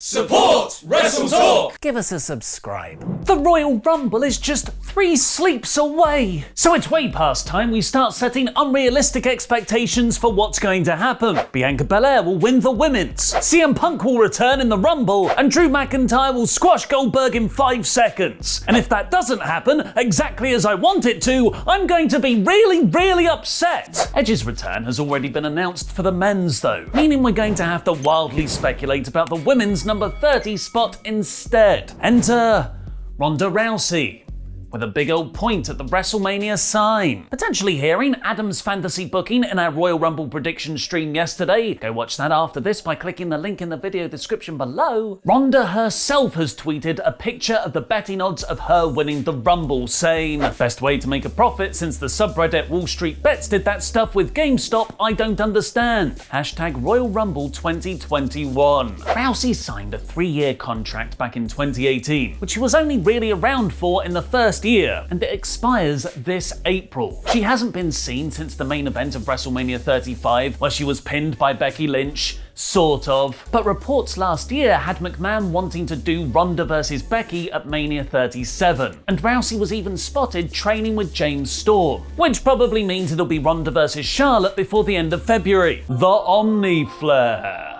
Support WrestleTalk! Give us a subscribe. The Royal Rumble is just 3 sleeps away. So it's way past time we start setting unrealistic expectations for what's going to happen. Bianca Belair will win the women's, CM Punk will return in the Rumble, and Drew McIntyre will squash Goldberg in 5 seconds. And if that doesn't happen exactly as I want it to, I'm going to be really upset. Edge's return has already been announced for the men's though, meaning we're going to have to wildly speculate about the women's number 30 spot instead. Enter Ronda Rousey, with a big old point at the WrestleMania sign. Potentially hearing Adam's fantasy booking in our Royal Rumble prediction stream yesterday. Go watch that after this by clicking the link in the video description below. Ronda herself has tweeted a picture of the betting odds of her winning the Rumble, saying, "Best way to make a profit since the subreddit Wall Street Bets did that stuff with GameStop, I don't understand. Hashtag Royal Rumble 2021. Rousey signed a 3-year contract back in 2018, which she was only really around for in the first year, and it expires this April. She hasn't been seen since the main event of WrestleMania 35, where she was pinned by Becky Lynch, sort of. But reports last year had McMahon wanting to do Ronda versus Becky at Mania 37, and Rousey was even spotted training with James Storm, which probably means it'll be Ronda versus Charlotte before the end of February. The Omni Flare.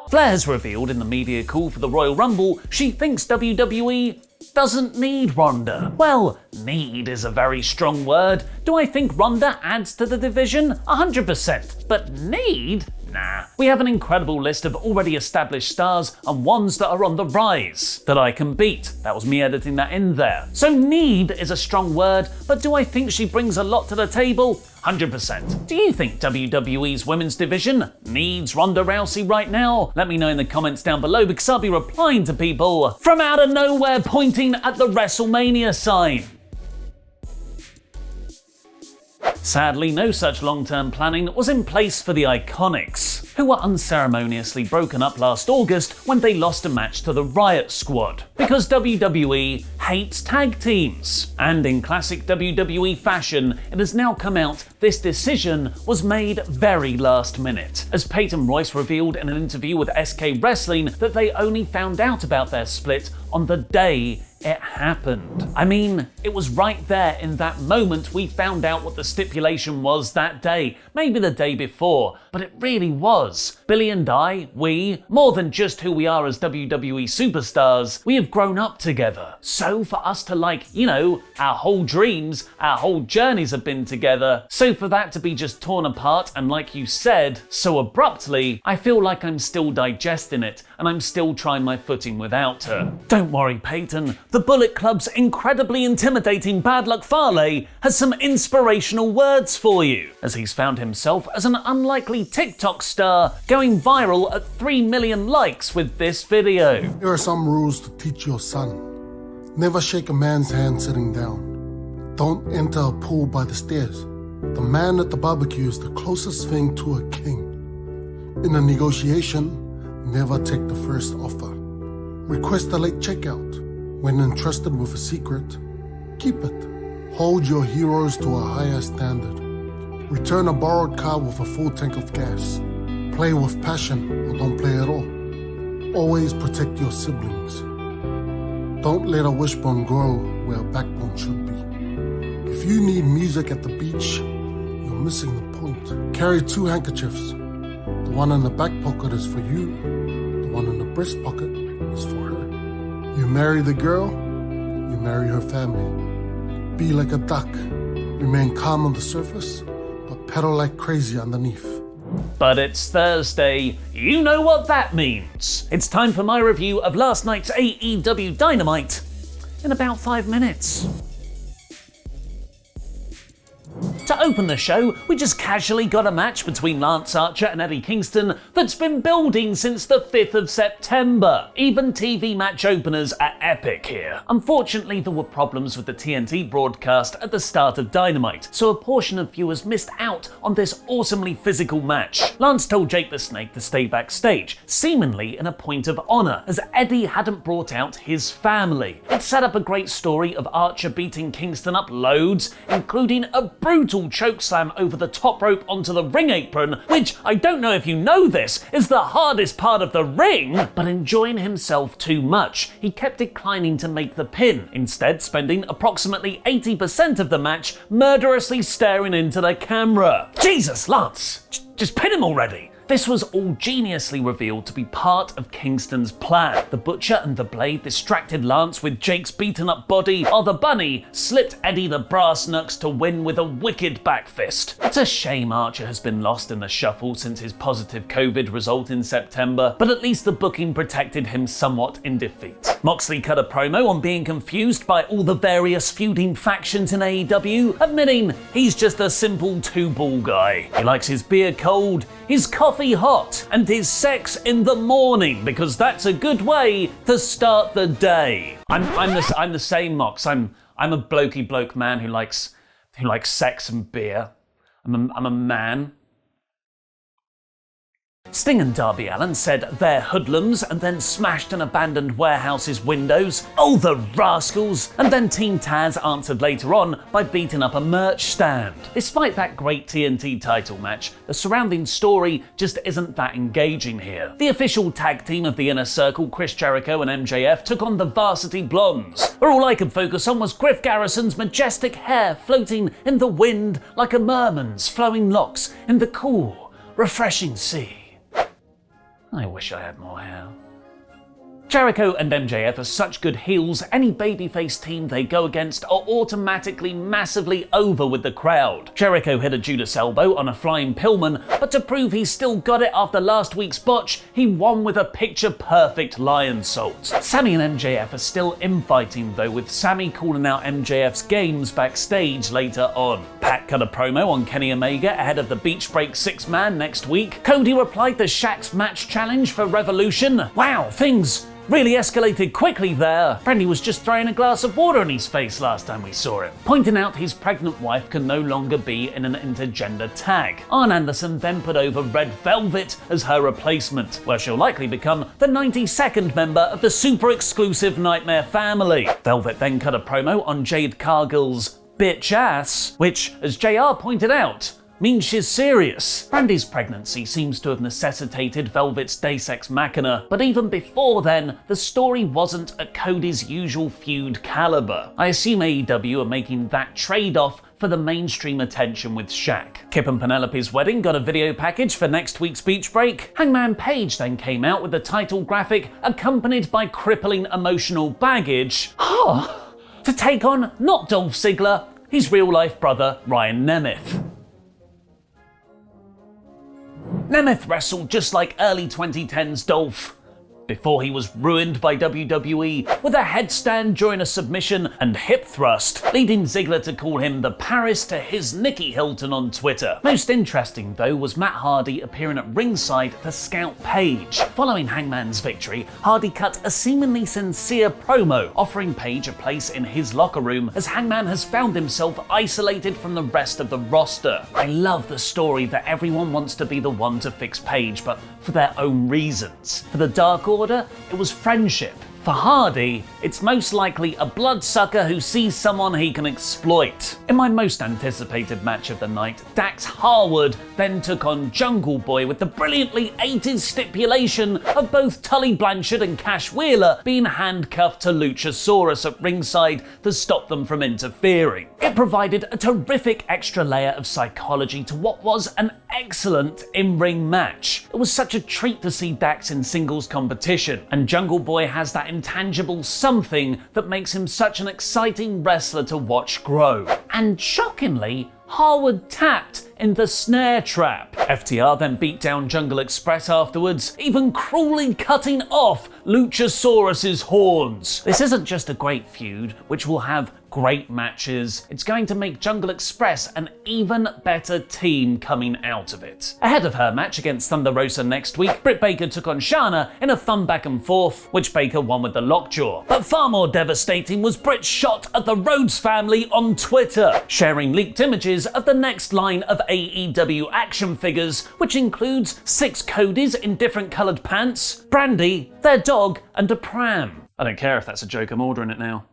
Flair has revealed in the media call for the Royal Rumble she thinks WWE doesn't need Ronda. Well, need is a very strong word. Do I think Ronda adds to the division? 100%. But need? Nah. We have an incredible list of already established stars and ones that are on the rise that I can beat. That was me editing that in there. So need is a strong word, but do I think she brings a lot to the table? 100%. Do you think WWE's women's division needs Ronda Rousey right now? Let me know in the comments down below, because I'll be replying to people from out of nowhere pointing at the WrestleMania sign. Sadly, no such long-term planning was in place for the IIconics, who were unceremoniously broken up last August when they lost a match to the Riot Squad, because WWE hates tag teams. And in classic WWE fashion, it has now come out this decision was made very last minute, as Peyton Royce revealed in an interview with SK Wrestling that they only found out about their split on the day it happened. I mean, it was right there in that moment we found out what the stipulation was that day, maybe the day before, but it really was. Billy and I, more than just who we are as WWE superstars, we have grown up together. So for us to our whole dreams, our whole journeys have been together, so for that to be just torn apart and like you said, so abruptly, I feel like I'm still digesting it and I'm still trying my footing without her. Don't worry, Peyton. The Bullet Club's incredibly intimidating Bad Luck Fale has some inspirational words for you, as he's found himself as an unlikely TikTok star going viral at 3 million likes with this video. Here are some rules to teach your son. Never shake a man's hand sitting down. Don't enter a pool by the stairs. The man at the barbecue is the closest thing to a king. In a negotiation, never take the first offer. Request a late checkout. When entrusted with a secret, keep it. Hold your heroes to a higher standard. Return a borrowed car with a full tank of gas. Play with passion or don't play at all. Always protect your siblings. Don't let a wishbone grow where a backbone should be. If you need music at the beach, you're missing the point. Carry 2 handkerchiefs. The one in the back pocket is for you. The one in the breast pocket is for her. You marry the girl, you marry her family. Be like a duck, remain calm on the surface, but pedal like crazy underneath. But it's Thursday, you know what that means. It's time for my review of last night's AEW Dynamite in about 5 minutes. To open the show, we just casually got a match between Lance Archer and Eddie Kingston that's been building since the 5th of September. Even TV match openers are epic here. Unfortunately, there were problems with the TNT broadcast at the start of Dynamite, so a portion of viewers missed out on this awesomely physical match. Lance told Jake the Snake to stay backstage, seemingly in a point of honor, as Eddie hadn't brought out his family. It set up a great story of Archer beating Kingston up loads, including a brutal brutal chokeslam over the top rope onto the ring apron, which, I don't know if you know this, is the hardest part of the ring, but enjoying himself too much. He kept declining to make the pin, instead spending approximately 80% of the match murderously staring into the camera. Jesus, Lance, just pin him already. This was all geniusly revealed to be part of Kingston's plan. The Butcher and the Blade distracted Lance with Jake's beaten up body, while the Bunny slipped Eddie the Brass Knucks to win with a wicked back fist. It's a shame Archer has been lost in the shuffle since his positive COVID result in September, but at least the booking protected him somewhat in defeat. Moxley cut a promo on being confused by all the various feuding factions in AEW, admitting he's just a simple two-ball guy. He likes his beer cold, his coffee hot, and his sex in the morning, because that's a good way to start the day. I'm the same, Mox. I'm a blokey bloke man who likes sex and beer. I'm a man. Sting and Darby Allin said they're hoodlums and then smashed an abandoned warehouse's windows. Oh, the rascals! And then Team Taz answered later on by beating up a merch stand. Despite that great TNT title match, the surrounding story just isn't that engaging here. The official tag team of the Inner Circle, Chris Jericho and MJF, took on the Varsity Blondes, where all I could focus on was Griff Garrison's majestic hair floating in the wind like a merman's flowing locks in the cool, refreshing sea. I wish I had more hair. Jericho and MJF are such good heels, any babyface team they go against are automatically massively over with the crowd. Jericho hit a Judas elbow on a flying Pillman, but to prove he's still got it after last week's botch, he won with a picture-perfect lion salt. Sammy and MJF are still infighting though, with Sammy calling out MJF's games backstage later on. Pat cut a promo on Kenny Omega ahead of the Beach Break 6-man next week. Cody replied to Shaq's match challenge for Revolution. Wow, things really escalated quickly there. Brandy was just throwing a glass of water in his face last time we saw him, pointing out his pregnant wife can no longer be in an intergender tag. Arn Anderson then put over Red Velvet as her replacement, where she'll likely become the 92nd member of the super exclusive Nightmare family. Velvet then cut a promo on Jade Cargill's bitch ass, which, as JR pointed out, means she's serious. Brandy's pregnancy seems to have necessitated Velvet's Deus Ex Machina, but even before then, the story wasn't at Cody's usual feud caliber. I assume AEW are making that trade-off for the mainstream attention with Shaq. Kip and Penelope's wedding got a video package for next week's Beach Break. Hangman Page then came out with the title graphic accompanied by crippling emotional baggage to take on not Dolph Ziggler, his real-life brother Ryan Nemeth. Nemeth wrestled just like early 2010s Dolph, before he was ruined by WWE with a headstand during a submission and hip thrust, leading Ziggler to call him the Paris to his Nikki Hilton on Twitter. Most interesting though was Matt Hardy appearing at ringside to scout Page. Following Hangman's victory, Hardy cut a seemingly sincere promo, offering Page a place in his locker room as Hangman has found himself isolated from the rest of the roster. I love the story that everyone wants to be the one to fix Page, but for their own reasons. For the Dark Order, it was friendship. For Hardy, it's most likely a bloodsucker who sees someone he can exploit. In my most anticipated match of the night, Dax Harwood then took on Jungle Boy with the brilliantly 80s stipulation of both Tully Blanchard and Cash Wheeler being handcuffed to Luchasaurus at ringside to stop them from interfering. It provided a terrific extra layer of psychology to what was an excellent in-ring match. It was such a treat to see Dax in singles competition, and Jungle Boy has that intangible something that makes him such an exciting wrestler to watch grow. And shockingly, Harwood tapped in the snare trap. FTR then beat down Jungle Express afterwards, even cruelly cutting off Luchasaurus's horns. This isn't just a great feud, which will have great matches, it's going to make Jungle Express an even better team coming out of it. Ahead of her match against Thunder Rosa next week, Britt Baker took on Shayna in a fun back and forth, which Baker won with the lockjaw. But far more devastating was Britt's shot at the Rhodes family on Twitter, sharing leaked images of the next line of AEW action figures, which includes 6 Codys in different coloured pants, Brandy, their dog, and a pram. I don't care if that's a joke, I'm ordering it now.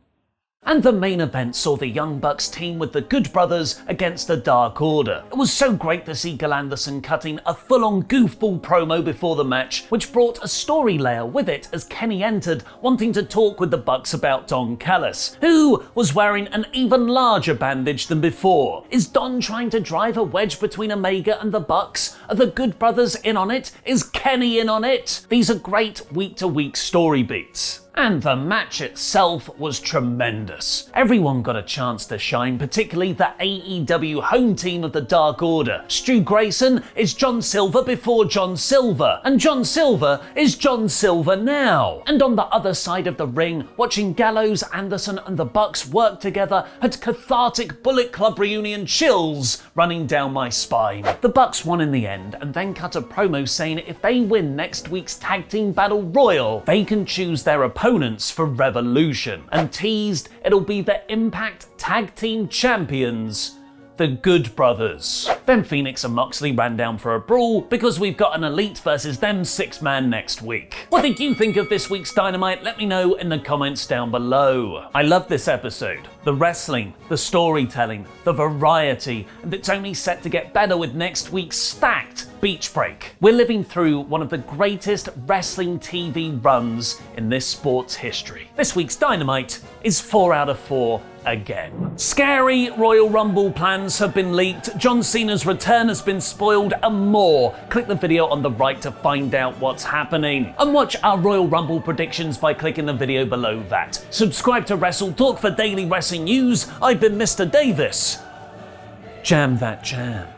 And the main event saw the Young Bucks team with the Good Brothers against the Dark Order. It was so great to see Gil Anderson cutting a full-on goofball promo before the match, which brought a story layer with it as Kenny entered, wanting to talk with the Bucks about Don Callis, who was wearing an even larger bandage than before. Is Don trying to drive a wedge between Omega and the Bucks? Are the Good Brothers in on it? Is Kenny in on it? These are great week-to-week story beats. And the match itself was tremendous. Everyone got a chance to shine, particularly the AEW home team of the Dark Order. Stu Grayson is John Silver before John Silver, and John Silver is John Silver now. And on the other side of the ring, watching Gallows, Anderson and the Bucks work together had cathartic Bullet Club reunion chills running down my spine. The Bucks won in the end, and then cut a promo saying if they win next week's Tag Team Battle Royal, they can choose their opponents for Revolution, and teased it'll be the Impact Tag Team Champions, the Good Brothers. Then Phoenix and Moxley ran down for a brawl because we've got an Elite versus them 6-man next week. What did you think of this week's Dynamite? Let me know in the comments down below. I love this episode. The wrestling, the storytelling, the variety, and it's only set to get better with next week's stacked Beach Break. We're living through one of the greatest wrestling TV runs in this sport's history. This week's Dynamite is 4 out of 4 again. Scary Royal Rumble plans have been leaked, John Cena's return has been spoiled, and more. Click the video on the right to find out what's happening. And watch our Royal Rumble predictions by clicking the video below that. Subscribe to WrestleTalk for daily wrestling news. I've been Mr. Davis. Jam that jam.